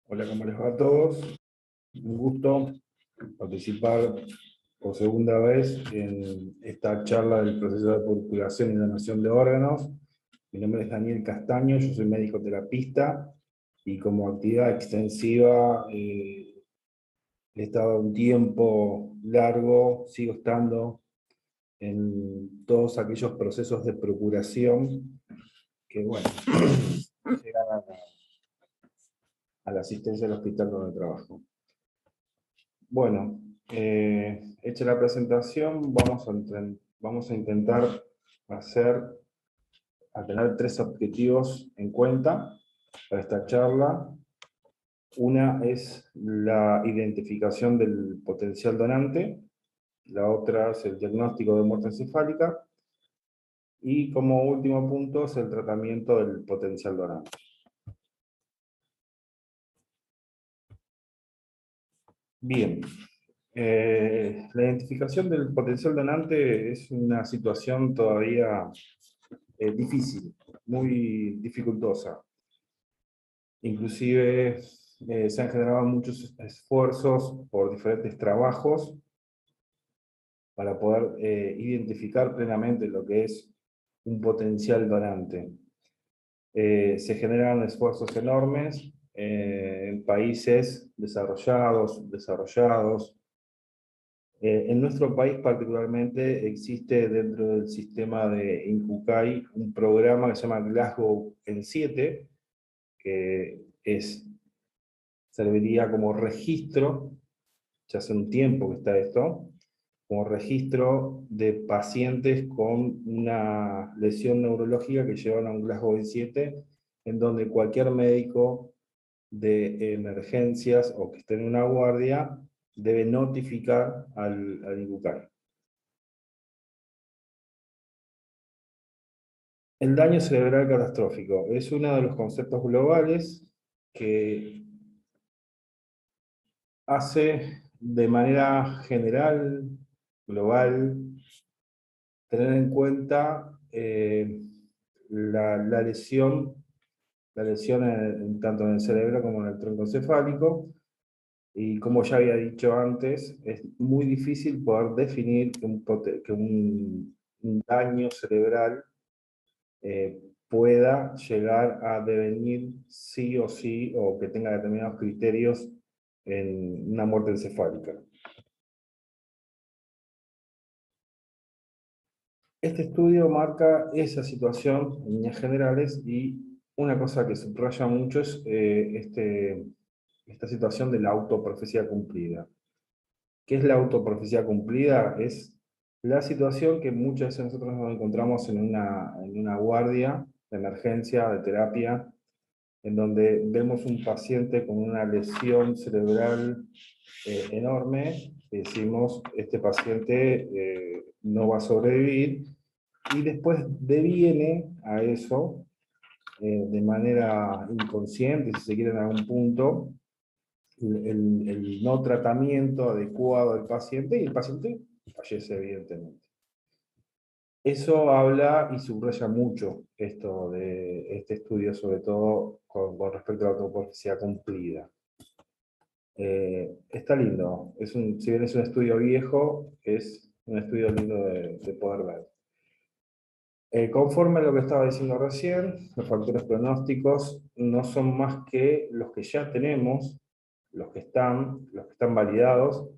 Hola, ¿cómo les va a todos? Un gusto participar por segunda vez en esta charla del proceso de purpuración y donación de órganos. Mi nombre es Daniel Castaño, yo soy médico terapista y como actividad extensiva he estado un tiempo largo, sigo estando en todos aquellos procesos de procuración que, bueno, llegan a la asistencia del hospital donde trabajo. Bueno, hecha la presentación, vamos a intentar tener tres objetivos en cuenta para esta charla. Una es la identificación del potencial donante, la otra es el diagnóstico de muerte encefálica, y como último punto es el tratamiento del potencial donante. Bien. La identificación del potencial donante es una situación todavía difícil, muy dificultosa. Inclusive se han generado muchos esfuerzos por diferentes trabajos para poder identificar plenamente lo que es un potencial donante. Se generan esfuerzos enormes en países desarrollados. En nuestro país particularmente existe dentro del sistema de INCUCAI un programa que se llama Glasgow en 7, que serviría como registro, ya hace un tiempo que está esto, como registro de pacientes con una lesión neurológica que llevan a un Glasgow en 7, en donde cualquier médico de emergencias o que esté en una guardia debe notificar al INCUCAI. El daño cerebral catastrófico es uno de los conceptos globales que hace de manera general, global, tener en cuenta la lesión tanto en el cerebro como en el tronco encefálico. Y como ya había dicho antes, es muy difícil poder definir que un daño cerebral pueda llegar a devenir sí o sí, o que tenga determinados criterios en una muerte encefálica. Este estudio marca esa situación en líneas generales, y una cosa que subraya mucho es esta situación de la autoprofecía cumplida. ¿Qué es la autoprofecía cumplida? Es la situación que muchas veces nosotros nos encontramos en una guardia de emergencia, de terapia, en donde vemos un paciente con una lesión cerebral enorme, y decimos, este paciente no va a sobrevivir, y después deviene a eso, de manera inconsciente, si se quiere en algún punto, el no tratamiento adecuado del paciente, y el paciente fallece evidentemente. Eso habla y subraya mucho esto de este estudio, sobre todo con respecto a la autoprofecía cumplida. Está lindo, si bien es un estudio viejo, es un estudio lindo de poder ver. Conforme a lo que estaba diciendo recién, los factores pronósticos no son más que los que ya tenemos, los que están validados,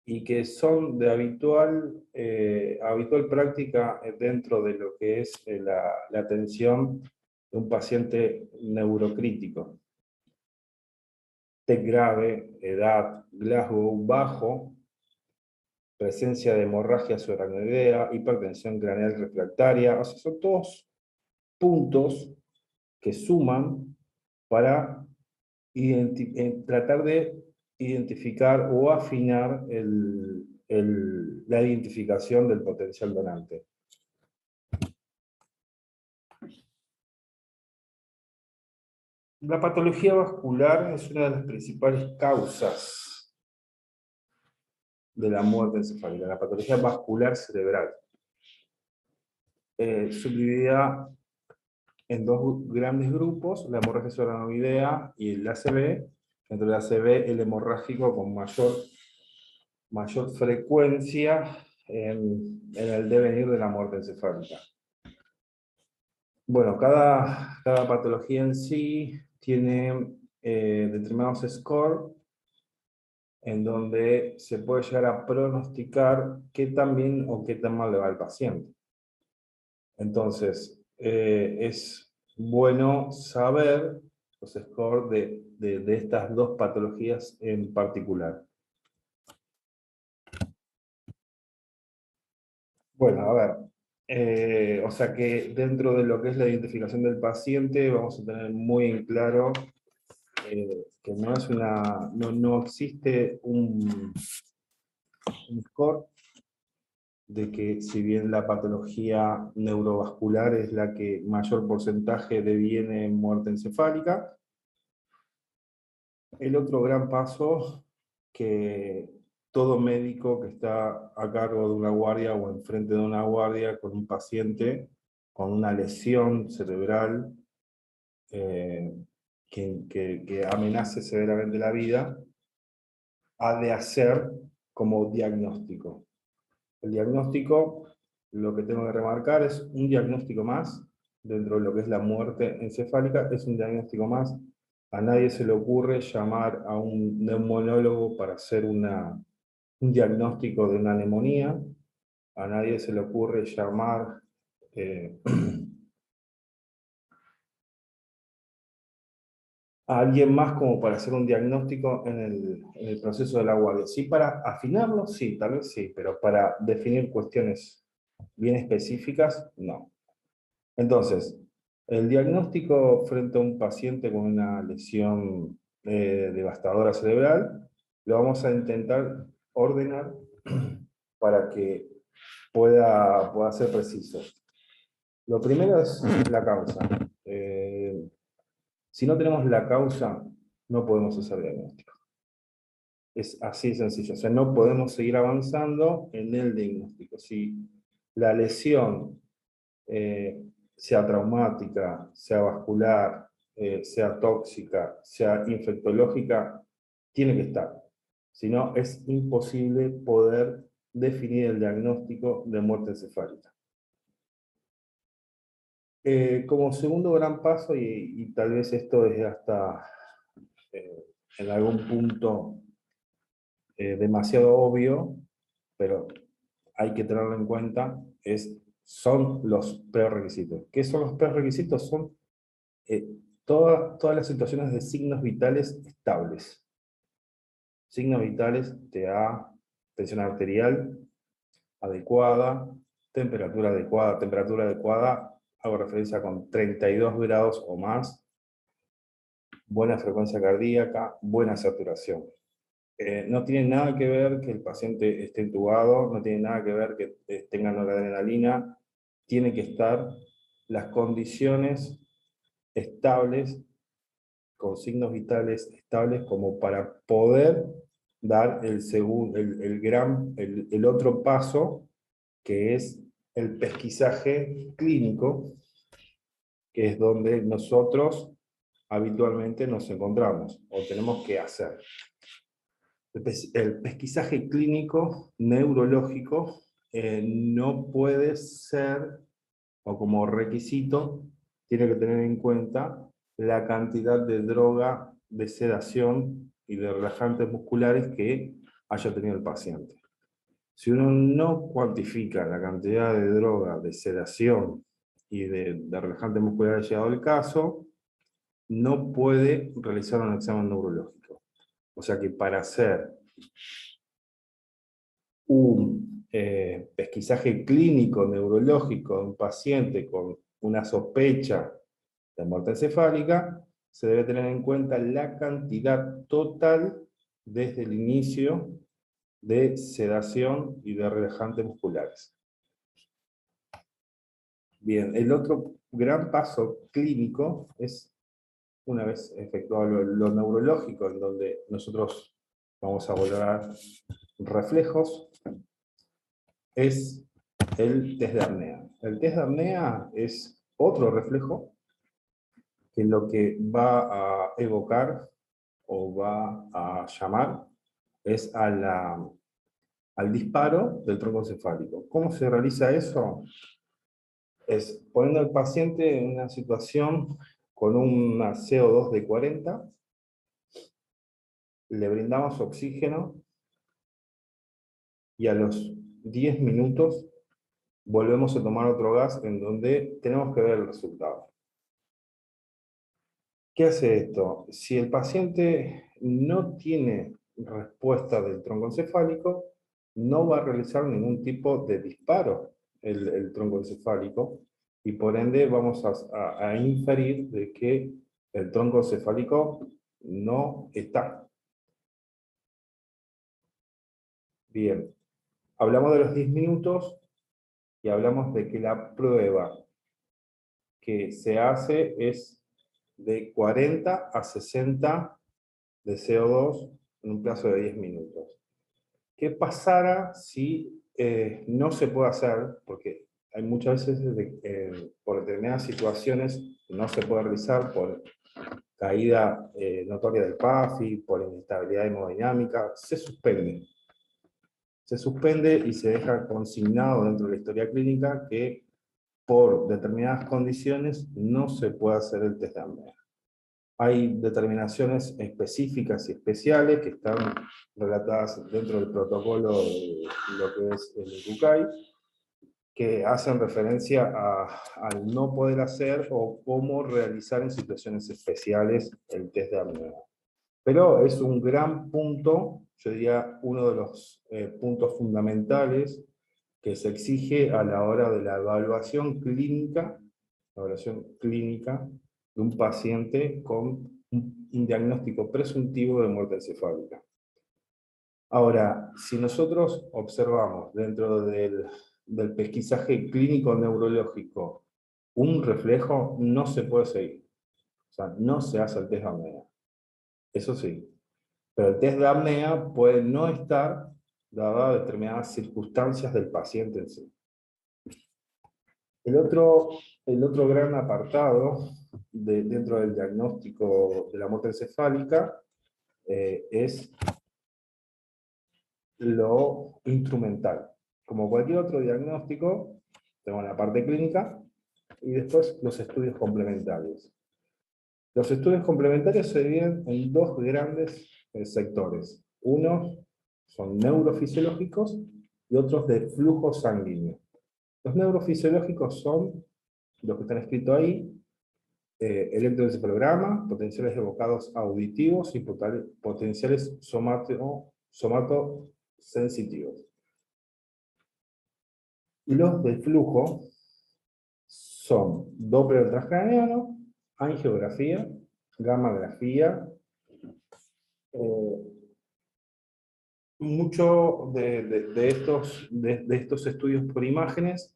y que son de habitual práctica dentro de lo que es la atención de un paciente neurocrítico. TEC grave, edad, Glasgow bajo, presencia de hemorragia subaracnoidea, hipertensión craneal refractaria. O sea, son todos puntos que suman para tratar de identificar o afinar la identificación del potencial donante. La patología vascular es una de las principales causas de la muerte encefálica, la patología vascular cerebral. Subdividida en dos grandes grupos, la hemorragia subaracnoidea y el ACV, dentro de ACV, el hemorrágico con mayor frecuencia en el devenir de la muerte encefálica. Bueno, cada patología en sí tiene determinados scores en donde se puede llegar a pronosticar qué tan bien o qué tan mal le va al paciente. Entonces, es bueno saber los scores de estas dos patologías en particular. Bueno, a ver, o sea que dentro de lo que es la identificación del paciente, vamos a tener muy en claro que no existe un score de que si bien la patología neurovascular es la que mayor porcentaje deviene en muerte encefálica, el otro gran paso que todo médico que está a cargo de una guardia o enfrente de una guardia con un paciente con una lesión cerebral que amenace severamente la vida, ha de hacer como diagnóstico. El diagnóstico, lo que tengo que remarcar, es un diagnóstico más, dentro de lo que es la muerte encefálica, es un diagnóstico más. A nadie se le ocurre llamar a un neumonólogo para hacer un diagnóstico de una neumonía, a nadie se le ocurre llamar a alguien más como para hacer un diagnóstico en el proceso de la guardia. Sí, para afinarlo, sí, tal vez sí, pero para definir cuestiones bien específicas, no. Entonces, el diagnóstico frente a un paciente con una lesión devastadora cerebral, lo vamos a intentar ordenar para que pueda ser preciso. Lo primero es la causa. Si no tenemos la causa, no podemos hacer diagnóstico. Es así de sencillo. O sea, no podemos seguir avanzando en el diagnóstico. Si la lesión sea traumática, sea vascular, sea tóxica, sea infectológica, tiene que estar. Si no, es imposible poder definir el diagnóstico de muerte encefálica. Como segundo gran paso, y tal vez esto es hasta en algún punto demasiado obvio, pero hay que tenerlo en cuenta, son los prerequisitos. ¿Qué son los prerequisitos? Son todas las situaciones de signos vitales estables. Signos vitales te da tensión arterial adecuada, temperatura adecuada, hago referencia con 32 grados o más, buena frecuencia cardíaca, buena saturación. No tiene nada que ver que el paciente esté intubado, no tiene nada que ver que tenga noradrenalina, tiene que estar las condiciones estables, con signos vitales estables, como para poder dar el otro paso, que es el pesquisaje clínico, que es donde nosotros habitualmente nos encontramos o tenemos que hacer. El pesquisaje clínico neurológico no puede ser, o como requisito, tiene que tener en cuenta la cantidad de droga, de sedación y de relajantes musculares que haya tenido el paciente. Si uno no cuantifica la cantidad de droga, de sedación y de relajantes musculares llegado el caso, no puede realizar un examen neurológico. O sea que para hacer un pesquisaje clínico neurológico de un paciente con una sospecha de muerte encefálica, se debe tener en cuenta la cantidad total desde el inicio de sedación y de relajantes musculares. Bien, el otro gran paso clínico es, una vez efectuado lo neurológico, en donde nosotros vamos a valorar reflejos, es el test de apnea. El test de apnea es otro reflejo que lo que va a evocar o va a llamar es al disparo del tronco encefálico. ¿Cómo se realiza eso? Es poniendo al paciente en una situación con una CO2 de 40, le brindamos oxígeno y a los 10 minutos volvemos a tomar otro gas en donde tenemos que ver el resultado. ¿Qué hace esto? Si el paciente no tiene respuesta del troncoencefálico, no va a realizar ningún tipo de disparo el troncoencefálico, y por ende vamos a inferir de que el troncoencefálico no está. Bien, hablamos de los 10 minutos y hablamos de que la prueba que se hace es de 40 a 60 de CO2 en un plazo de 10 minutos. ¿Qué pasará si no se puede hacer? Porque hay muchas veces por determinadas situaciones no se puede realizar por caída notoria del PAFI, por inestabilidad hemodinámica, se suspende. Se suspende y se deja consignado dentro de la historia clínica que por determinadas condiciones no se puede hacer el test de apnea. Hay determinaciones específicas y especiales que están relatadas dentro del protocolo de lo que es el ICUCAI, que hacen referencia al no poder hacer o cómo realizar en situaciones especiales el test de apnea. Pero es un gran punto, yo diría uno de los puntos fundamentales que se exige a la hora de la evaluación clínica de un paciente con un diagnóstico presuntivo de muerte encefálica. Ahora, si nosotros observamos dentro del pesquisaje clínico neurológico un reflejo, no se puede seguir. O sea, no se hace el test de apnea. Eso sí. Pero el test de apnea puede no estar dada determinadas circunstancias del paciente en sí. El otro gran apartado dentro del diagnóstico de la muerte encefálica es lo instrumental. Como cualquier otro diagnóstico, tenemos la parte clínica y después los estudios complementarios. Los estudios complementarios se dividen en dos grandes sectores. Unos son neurofisiológicos y otros de flujo sanguíneo. Los neurofisiológicos son los que están escritos ahí: electroencefalograma, potenciales evocados auditivos y potenciales somatosensitivos. Y los de flujo son Doppler transcraniano, angiografía, gammagrafía. Muchos de estos estudios por imágenes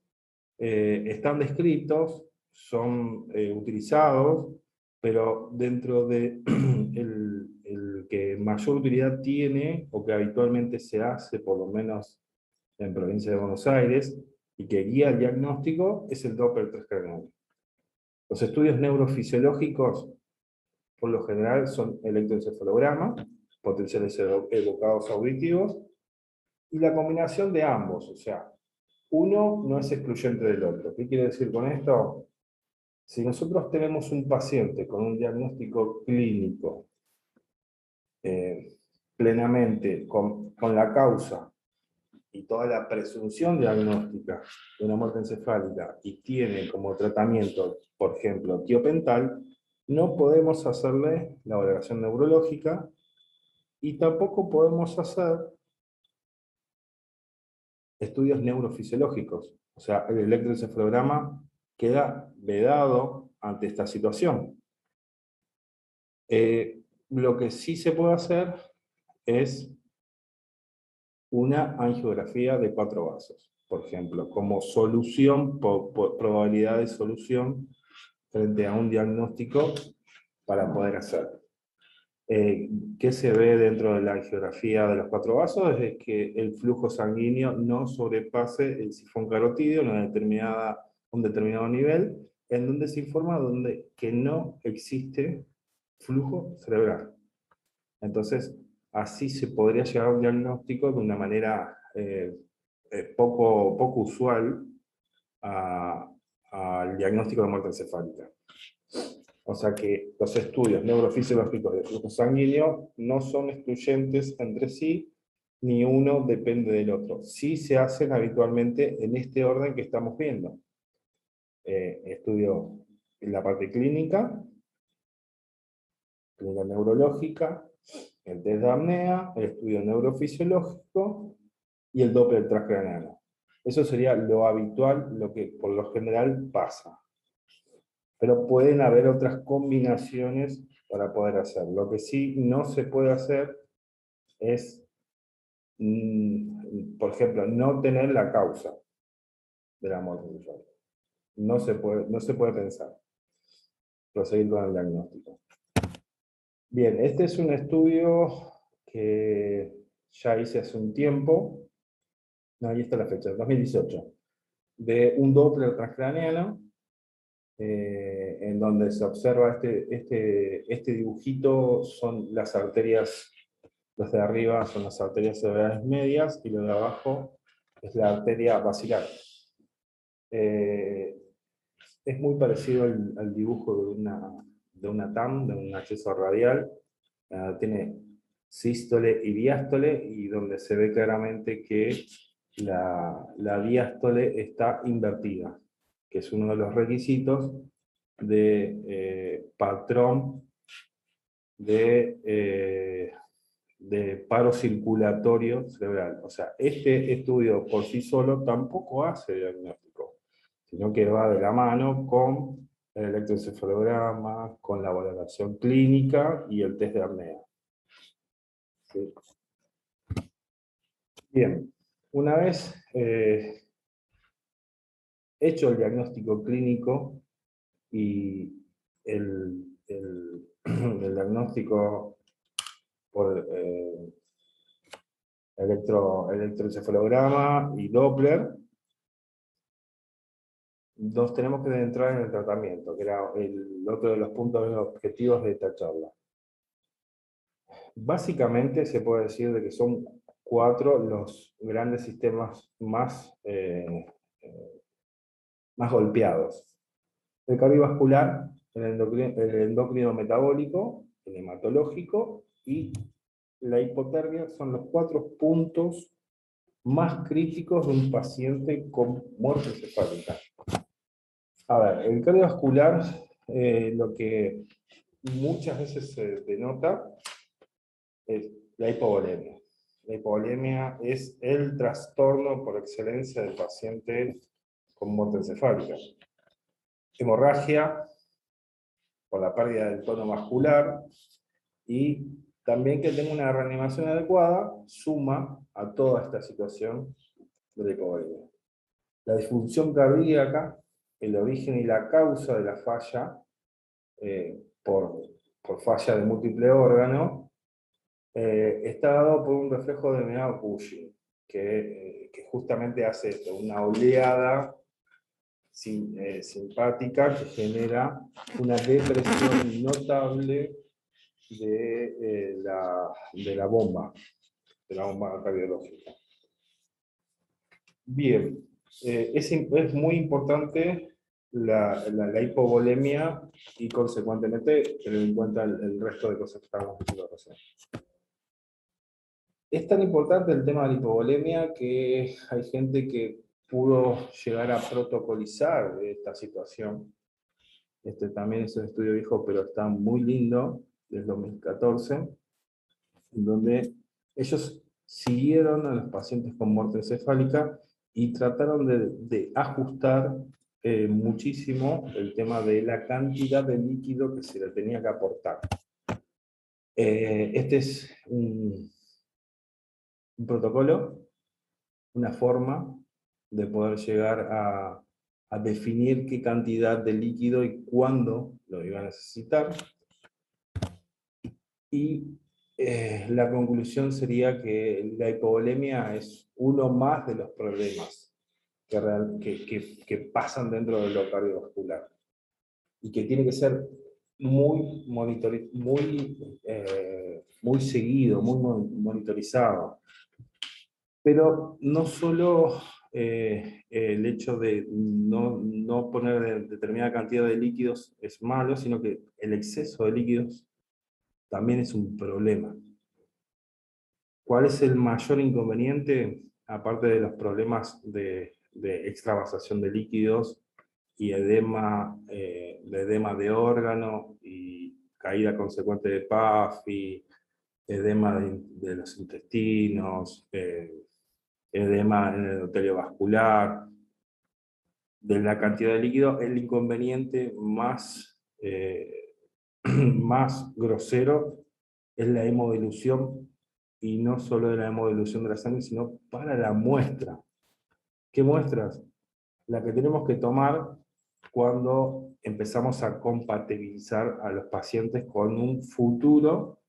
están descritos, son utilizados, pero dentro de el que mayor utilidad tiene, o que habitualmente se hace, por lo menos en provincia de Buenos Aires, y que guía el diagnóstico, es el Doppler transcraniano. Los estudios neurofisiológicos, por lo general, son electroencefalograma, potenciales evocados auditivos, y la combinación de ambos, o sea, uno no es excluyente del otro. ¿Qué quiere decir con esto? Si nosotros tenemos un paciente con un diagnóstico clínico plenamente con la causa y toda la presunción diagnóstica de una muerte encefálica y tiene como tratamiento, por ejemplo, tiopental, no podemos hacerle la valoración neurológica y tampoco podemos hacer estudios neurofisiológicos. O sea, el electroencefalograma queda vedado ante esta situación. Lo que sí se puede hacer es una angiografía de 4 vasos, por ejemplo, como solución, por probabilidad de solución frente a un diagnóstico para poder hacer. ¿Qué se ve dentro de la angiografía de los 4 vasos? Es que el flujo sanguíneo no sobrepase el sifón carotídeo en un determinado nivel, en donde se informa que no existe flujo cerebral. Entonces, así se podría llegar a un diagnóstico de una manera poco usual al diagnóstico de muerte encefálica. O sea que los estudios neurofisiológicos de flujo sanguíneo no son excluyentes entre sí, ni uno depende del otro. Sí se hacen habitualmente en este orden que estamos viendo. Estudio en la parte clínica neurológica, el test de apnea, el estudio neurofisiológico y el Doppler transcraneano. Eso sería lo habitual, lo que por lo general pasa. Pero pueden haber otras combinaciones para poder hacer. Lo que sí no se puede hacer es, por ejemplo, no tener la causa de la muerte encefálica. No se puede pensar. Proseguir con el diagnóstico. Bien, este es un estudio que ya hice hace un tiempo. No, ahí está la fecha, 2018. De un Doppler transcraneano, en donde se observa este dibujito, son las arterias, los de arriba son las arterias cerebrales medias, y lo de abajo es la arteria basilar. Es muy parecido al dibujo de una TAM, de un acceso radial. Tiene sístole y diástole, y donde se ve claramente que la diástole está invertida, que es uno de los requisitos de patrón de paro circulatorio cerebral. O sea, este estudio por sí solo tampoco hace diagnóstico, sino que va de la mano con el electroencefalograma, con la valoración clínica y el test de apnea. ¿Sí? Bien, una vez hecho el diagnóstico clínico y el diagnóstico por electroencefalograma y Doppler, nos tenemos que entrar en el tratamiento, que era el otro de los puntos objetivos de esta charla. Básicamente se puede decir de que son 4 los grandes sistemas más golpeados: el cardiovascular, el endocrino metabólico, el hematológico y la hipotermia. Son los 4 puntos más críticos de un paciente con muerte encefálica. A ver, el cardiovascular, lo que muchas veces se denota es la hipovolemia. La hipovolemia es el trastorno por excelencia del paciente con muerte encefálica. Hemorragia por la pérdida del tono vascular, y también que tenga una reanimación adecuada suma a toda esta situación de la hipovolemia. La disfunción cardíaca, el origen y la causa de la falla por falla de múltiple órgano, está dado por un reflejo denominado Cushing, que justamente hace esto, una oleada simpática que genera una depresión notable de la bomba cardiológica. Bien, es muy importante la hipovolemia, y consecuentemente tener en cuenta el resto de cosas que estábamos diciendo recién. Es tan importante el tema de la hipovolemia que hay gente que pudo llegar a protocolizar esta situación. Este también es un estudio viejo, pero está muy lindo, del 2014, en donde ellos siguieron a los pacientes con muerte encefálica y trataron de ajustar muchísimo el tema de la cantidad de líquido que se le tenía que aportar. Este es un protocolo, una forma de poder llegar a definir qué cantidad de líquido y cuándo lo iba a necesitar. Y la conclusión sería que la hipovolemia es uno más de los problemas que pasan dentro de lo cardiovascular, y que tiene que ser muy muy seguido, muy monitorizado. Pero no solo el hecho de no poner determinada cantidad de líquidos es malo, sino que el exceso de líquidos también es un problema. ¿Cuál es el mayor inconveniente? Aparte de los problemas de extravasación de líquidos y edema de órgano y caída consecuente de PAF y edema de los intestinos, edema en el endotelio vascular, de la cantidad de líquido, el inconveniente más grosero es la hemodilución, y no solo de la hemodilución de la sangre, sino para la muestra. ¿Qué muestras? La que tenemos que tomar cuando empezamos a compatibilizar a los pacientes con un futuro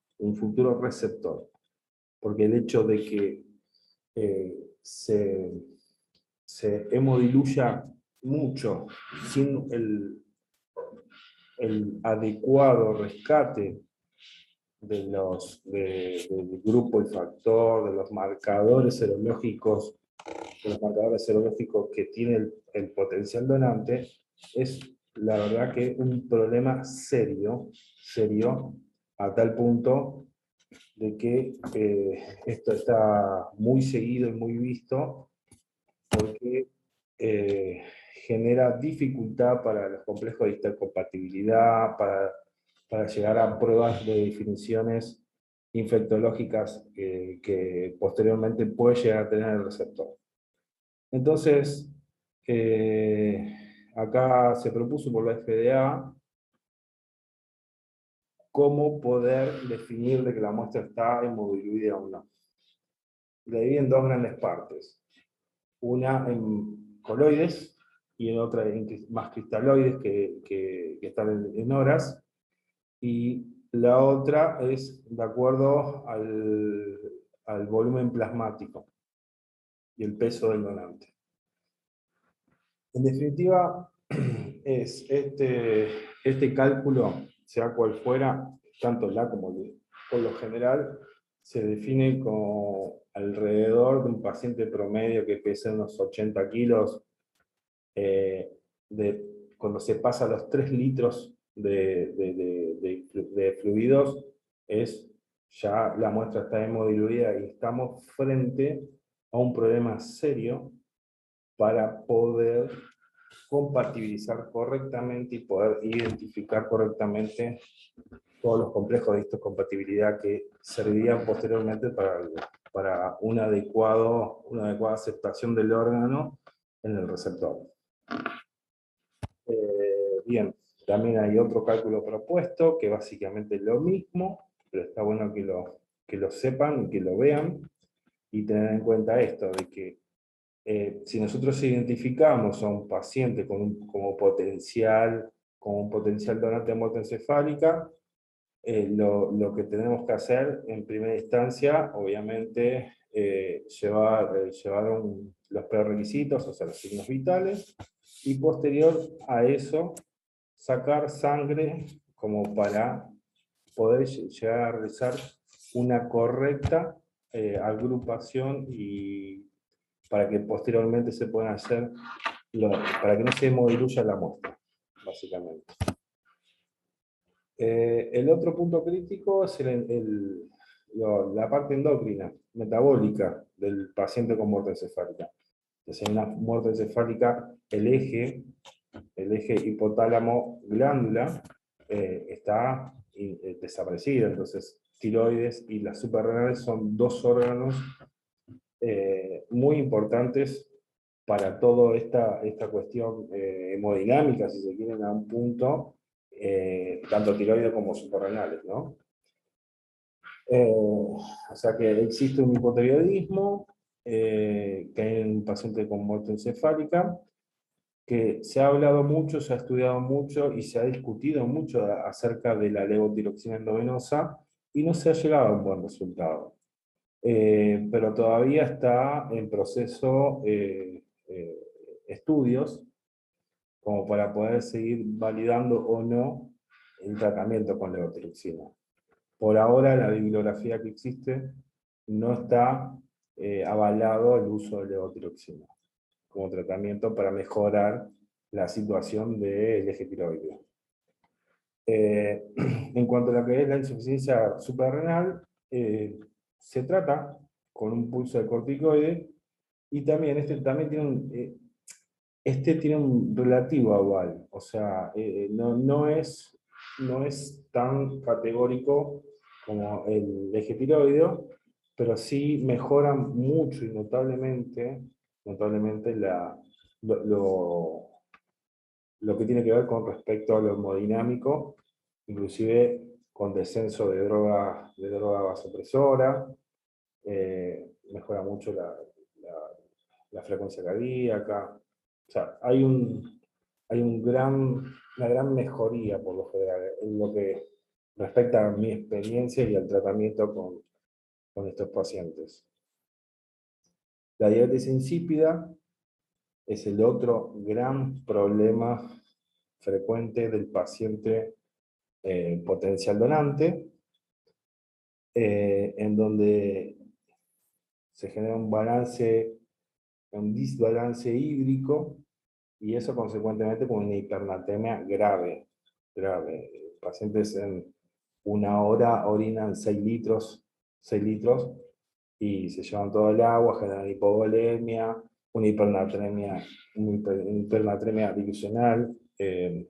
receptor. Porque el hecho de que se hemodiluya mucho sin el adecuado rescate del grupo y factor, de los marcadores serológicos, que tiene el potencial donante, es la verdad que un problema serio, a tal punto de que esto está muy seguido y muy visto, porque genera dificultad para los complejos de histocompatibilidad, para llegar a pruebas de definiciones infectológicas que posteriormente puede llegar a tener el receptor. Entonces, acá se propuso por la FDA cómo poder definir de que la muestra está hemodiluida o no. La divide en dos grandes partes. Una en coloides y en otra en más cristaloides que están en horas, y la otra es de acuerdo al volumen plasmático y el peso del donante. En definitiva, es este cálculo, sea cual fuera, tanto la como por lo general, se define como alrededor de un paciente promedio que pesa unos 80 kilos, cuando se pasa los 3 litros de fluidos, ya la muestra está hemodiluida y estamos frente a un problema serio para poder compatibilizar correctamente y poder identificar correctamente todos los complejos de histocompatibilidad que servirían posteriormente para una adecuada aceptación del órgano en el receptor. Bien, también hay otro cálculo propuesto, que básicamente es lo mismo, pero está bueno que lo sepan y que lo vean, y tener en cuenta esto, de que si nosotros identificamos a un paciente como un potencial donante de muerte encefálica, lo que tenemos que hacer en primera instancia, obviamente, llevar los prerequisitos, o sea, los signos vitales, y posterior a eso, sacar sangre como para poder llegar a realizar una correcta agrupación y para que posteriormente se puedan hacer, para que no se hemodiluya la muestra, básicamente. El otro punto crítico es la parte endocrina, metabólica del paciente con muerte encefálica. Entonces, en una muerte encefálica, el eje hipotálamo-glándula está desaparecido. Entonces, tiroides y las suprarrenales son dos órganos muy importantes para toda esta cuestión hemodinámica, si se quieren, a un punto, tanto tiroides como suprarrenales, ¿no? O sea que existe un hipotiroidismo, que hay en un paciente con muerte encefálica, que se ha hablado mucho, se ha estudiado mucho y se ha discutido mucho acerca de la levotiroxina endovenosa, y no se ha llegado a un buen resultado. Pero todavía está en proceso estudios como para poder seguir validando o no el tratamiento con levotiroxina. por ahora la bibliografía que existe no está avalado el uso de levotiroxina como tratamiento para mejorar la situación del eje tiroideo. En cuanto a lo que es la insuficiencia suprarrenal, se trata con un pulso de corticoide y también este tiene un relativo aval, o sea, no es tan categórico como el eje tiroideo, pero sí mejora mucho y notablemente lo, lo- lo que tiene que ver con respecto al hemodinámico, inclusive con descenso de droga vasopresora, mejora mucho la frecuencia cardíaca. O sea, hay una gran mejoría por lo general en lo que respecta a mi experiencia y al tratamiento con estos pacientes. La diabetes insípida es el otro gran problema frecuente del paciente potencial donante, en donde se genera un desbalance hídrico, y eso consecuentemente con una hipernatremia grave, grave. Pacientes en una hora orinan 6 litros, y se llevan todo el agua, generan hipovolemia, una hipernatremia dilucional,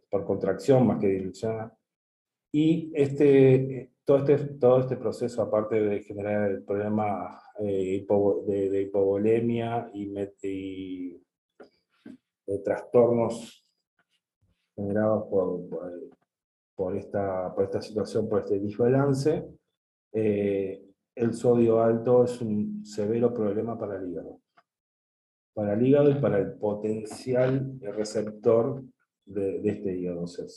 por contracción más que dilucional. Y todo este proceso, aparte de generar el problema de hipovolemia y de trastornos generados por esta situación, por este desbalance, el sodio alto es un severo problema para el hígado. Para el hígado y para el potencial receptor de este hígado. Se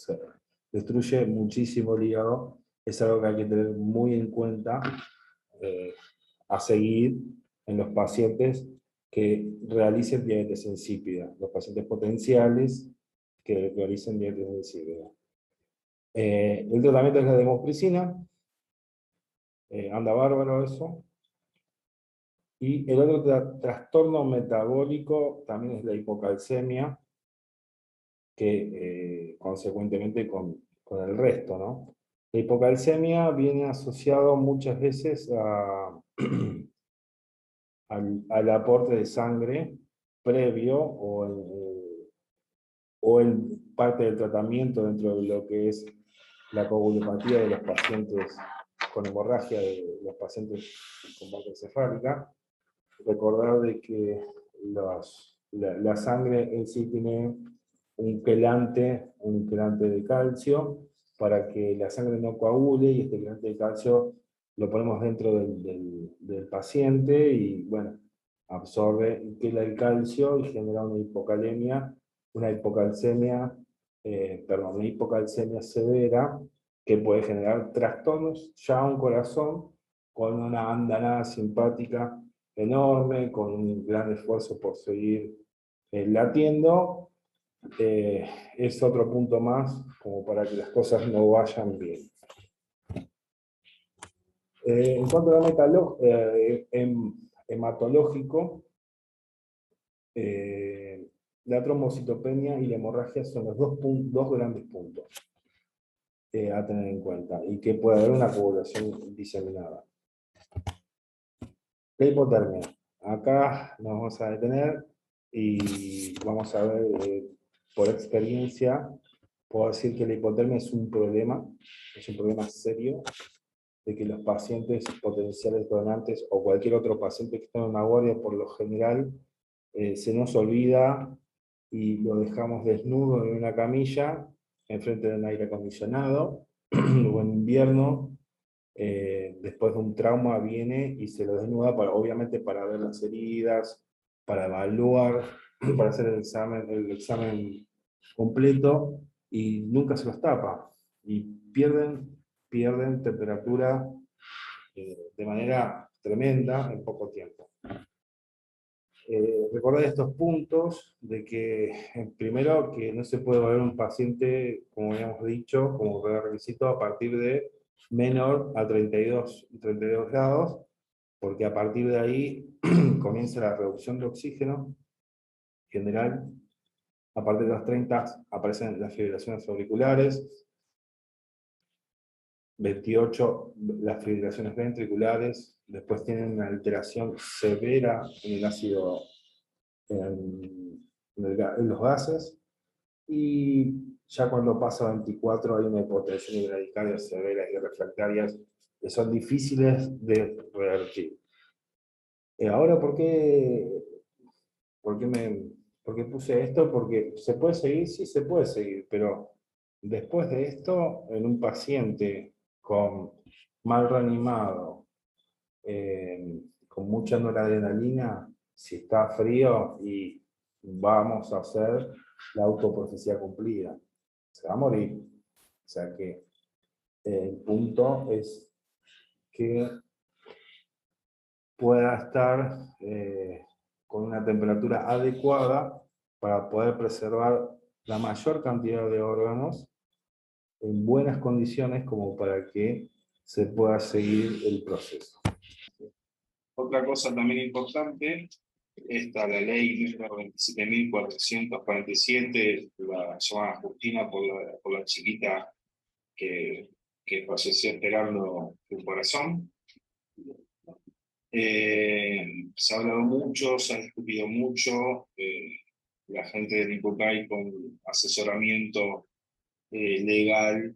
destruye muchísimo el hígado, es algo que hay que tener muy en cuenta eh, a seguir en los pacientes que realicen diabetes insípida, los pacientes potenciales que realicen diabetes insípida. El tratamiento es la desmopricina, anda bárbaro eso. Y el otro trastorno metabólico también es la hipocalcemia, que consecuentemente con el resto, ¿no? La hipocalcemia viene asociado muchas veces al aporte de sangre previo o en parte del tratamiento dentro de lo que es la coagulopatía de los pacientes con hemorragia, de los pacientes con muerte encefálica. Recordar de que la sangre en sí tiene un quelante de calcio para que la sangre no coagule, y este quelante de calcio lo ponemos dentro del paciente y, bueno, absorbe y quela el calcio y genera una hipocalcemia, una hipocalcemia severa que puede generar trastornos ya a un corazón con una andanada simpática enorme, con un gran esfuerzo por seguir latiendo. Es otro punto más como para que las cosas no vayan bien. En cuanto a lo hematológico, la trombocitopenia y la hemorragia son los dos grandes puntos a tener en cuenta, y que puede haber una coagulación diseminada. La hipotermia. Acá nos vamos a detener y vamos a ver, por experiencia, puedo decir que la hipotermia es un problema serio, de que los pacientes potenciales donantes o cualquier otro paciente que esté en una guardia, por lo general, se nos olvida y lo dejamos desnudo en una camilla, enfrente de un aire acondicionado, o en invierno, después de un trauma viene y se lo desnuda, obviamente para ver las heridas, para evaluar, para hacer el examen completo, y nunca se los tapa. Y pierden temperatura de manera tremenda en poco tiempo. Recordar estos puntos de que, primero, que no se puede evaluar un paciente, como habíamos dicho, como requisito a partir de menor a 32 grados, porque a partir de ahí comienza la reducción de oxígeno general. A partir de los 30 aparecen las fibrilaciones auriculares, 28 las fibrilaciones ventriculares, después tienen una alteración severa en el ácido, en los gases, y ya cuando pasa a 24 hay una hipotensión y bradicardia severas y refractarias que son difíciles de revertir. Ahora, ¿por qué puse esto? Porque ¿se puede seguir? Sí, se puede seguir, pero después de esto, en un paciente con mal reanimado, con mucha noradrenalina, si está frío y vamos a hacer la autoprofecía cumplida, se va a morir. O sea que el punto es que pueda estar con una temperatura adecuada para poder preservar la mayor cantidad de órganos en buenas condiciones como para que se pueda seguir el proceso. Otra cosa también importante, está la ley 27.447, la llamada Justina por la chiquita que falleció esperando su corazón. Se ha hablado mucho, se ha discutido mucho, la gente del INPUCAI con asesoramiento legal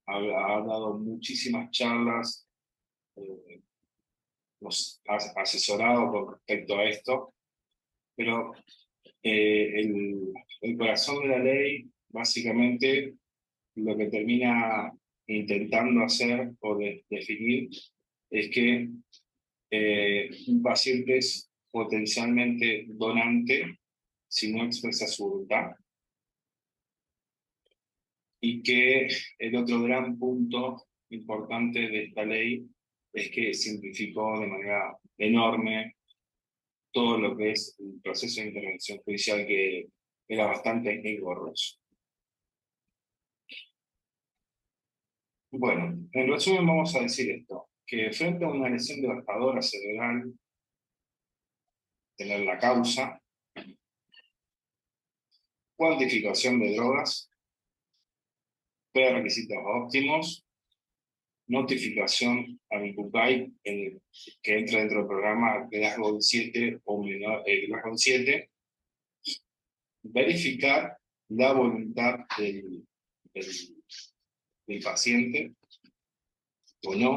ha dado muchísimas charlas, nos ha asesorado con respecto a esto, pero el corazón de la ley básicamente lo que termina intentando hacer o definir es que un paciente es potencialmente donante si no expresa su voluntad, y que el otro gran punto importante de esta ley es que simplificó de manera enorme todo lo que es el proceso de intervención judicial, que era bastante engorroso. Bueno, en resumen vamos a decir esto, que frente a una lesión devastadora cerebral, tener la causa, cuantificación de drogas, requisitos óptimos, notificación al INPUCAI que entra dentro del programa Glasgow 7 o menor, Glasgow 7, verificar la voluntad del paciente o no,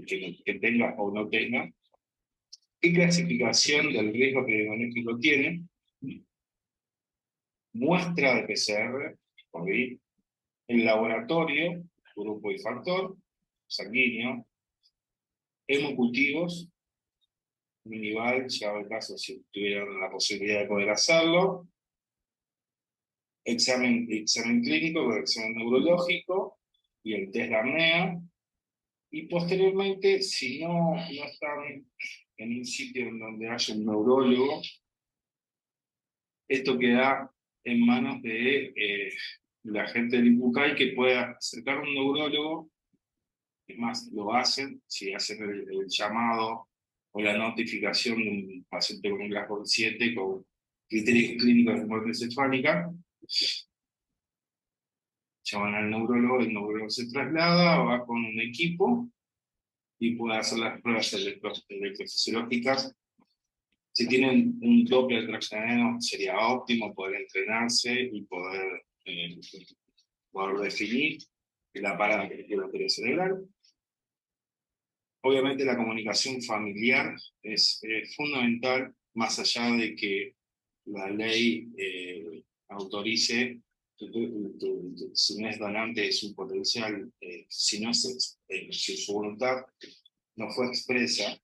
que tenga o no tenga, qué clasificación del riesgo epidemiológico tiene, muestra de PCR, COVID, el laboratorio, grupo y factor, sanguíneo, hemocultivos, minival, llegado el caso si tuvieran la posibilidad de poder hacerlo, examen clínico, el examen neurológico y el test de apnea, y posteriormente, si no están en un sitio en donde haya un neurólogo, esto queda en manos de la gente del INPUCAI, que pueda acercar a un neurólogo. Es más, lo hacen, si hacen el llamado o la notificación de un paciente con un Glasgow 7 con criterios clínicos de muerte encefálica, llaman al neurólogo, el neurólogo se traslada, va con un equipo y puede hacer las pruebas electrofisiológicas. Si tienen un Doppler traccioneno sería óptimo poder entrenarse y poder definir la parada que tiene la arteria cerebral. Obviamente la comunicación familiar es fundamental, más allá de que la ley autorice que si no es donante es un potencial, si su voluntad no fue expresa,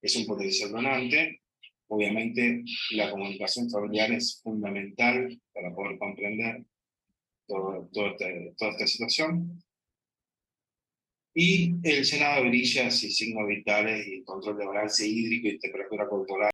es un potencial donante. Obviamente la comunicación familiar es fundamental para poder comprender toda esta situación. Y el llenado de brillas y signos vitales y control de balance hídrico y temperatura corporal.